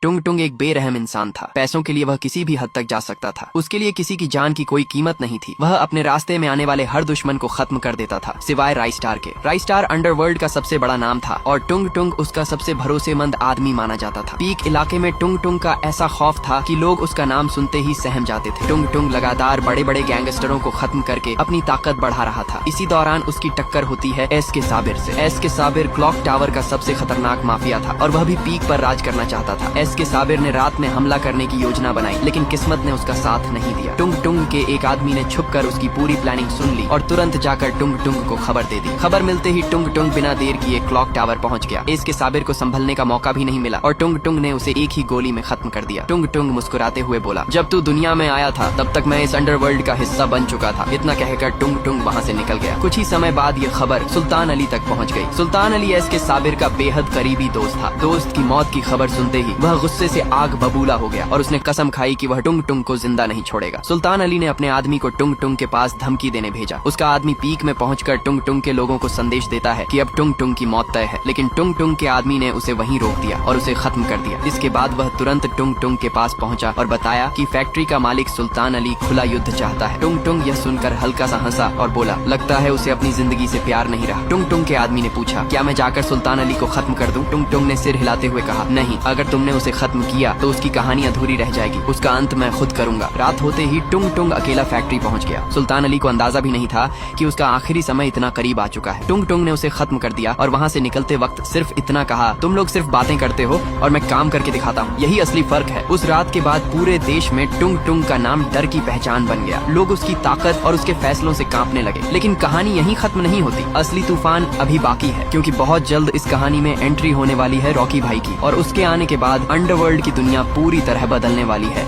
टुंग टुंग एक बेरहम इंसान था। पैसों के लिए वह किसी भी हद तक जा सकता था। उसके लिए किसी की जान की कोई कीमत नहीं थी। वह अपने रास्ते में आने वाले हर दुश्मन को खत्म कर देता था, सिवाय राइस्टार के। राइस्टार अंडरवर्ल्ड का सबसे बड़ा नाम था और टुंग टुंग उसका सबसे भरोसेमंद आदमी माना जाता था। पीक इलाके में टुंग टुंग का ऐसा खौफ था कि लोग उसका नाम सुनते ही सहम जाते थे। टुंग टुंग लगातार बड़े बड़े गैंगस्टरों को खत्म करके अपनी ताकत बढ़ा रहा था। इसी दौरान उसकी टक्कर होती है एस के साबिर से। एस के साबिर क्लॉक टावर का सबसे खतरनाक माफिया था और वह भी पीक पर राज करना चाहता था। एस के साबिर ने रात में हमला करने की योजना बनाई, लेकिन किस्मत ने उसका साथ नहीं दिया। टुंग टुंग के एक आदमी ने छुपकर उसकी पूरी प्लानिंग सुन ली और तुरंत जाकर टुंग टुंग को खबर दे दी। खबर मिलते ही टुंग टुंग बिना देर किए क्लॉक टावर पहुंच गया। एस के साबिर को संभलने का मौका भी नहीं मिला और टुंग टुंग ने उसे एक ही गोली में खत्म कर दिया। टुंग टुंग मुस्कुराते हुए बोला, जब तू दुनिया में आया था तब तक मैं इस अंडरवर्ल्ड का हिस्सा बन चुका था। इतना कहकर टुंग टुंग वहाँ से निकल गया। कुछ ही समय बाद ये खबर सुल्तान अली तक पहुँच गई। सुल्तान अली एस के साबिर का बेहद करीबी दोस्त था। दोस्त की मौत की खबर सुनते ही वह गुस्से से आग बबूला हो गया और उसने कसम खाई कि वह टुंग टुंग को जिंदा नहीं छोड़ेगा। सुल्तान अली ने अपने आदमी को टुंग टुंग के पास धमकी देने भेजा। उसका आदमी पीक में पहुंचकर टुंग टुंग के लोगों को संदेश देता है कि अब टुंग टुंग की मौत तय है, लेकिन टुंग टुंग के आदमी ने उसे वहीं रोक दिया और उसे खत्म कर दिया। इसके बाद वह तुरंत टुंग टुंग के पास पहुंचा और बताया कि फैक्ट्री का मालिक सुल्तान अली खुला युद्ध चाहता है। टुंग टुंग यह सुनकर हल्का सा हंसा और बोला, लगता है उसे अपनी जिंदगी से प्यार नहीं रहा। टुंग टुंग के आदमी ने पूछा, क्या मैं जाकर सुल्तान अली को खत्म कर दूं? टुंग टुंग ने सिर हिलाते हुए कहा, नहीं, अगर तुमने उसे खत्म किया तो उसकी कहानी अधूरी रह जाएगी। उसका अंत मैं खुद करूंगा। रात होते ही टुंग टुंग अकेला फैक्ट्री पहुंच गया। सुल्तान अली को अंदाजा भी नहीं था कि उसका आखिरी समय इतना करीब आ चुका है। टुंग टुंग ने उसे खत्म कर दिया और वहाँ से निकलते वक्त सिर्फ इतना कहा, तुम लोग सिर्फ बातें करते हो और मैं काम करके दिखाता हूँ, यही असली फर्क है। उस रात के बाद पूरे देश में टुंग टुंग का नाम डर की पहचान बन गया। लोग उसकी ताकत और उसके फैसलों से कांपने लगे। लेकिन कहानी यहीं खत्म नहीं होती। असली तूफान अभी बाकी है, क्योंकि बहुत जल्द इस कहानी में एंट्री होने वाली है रॉकी भाई की और उसके आने के बाद अंडरवर्ल्ड की दुनिया पूरी तरह बदलने वाली है।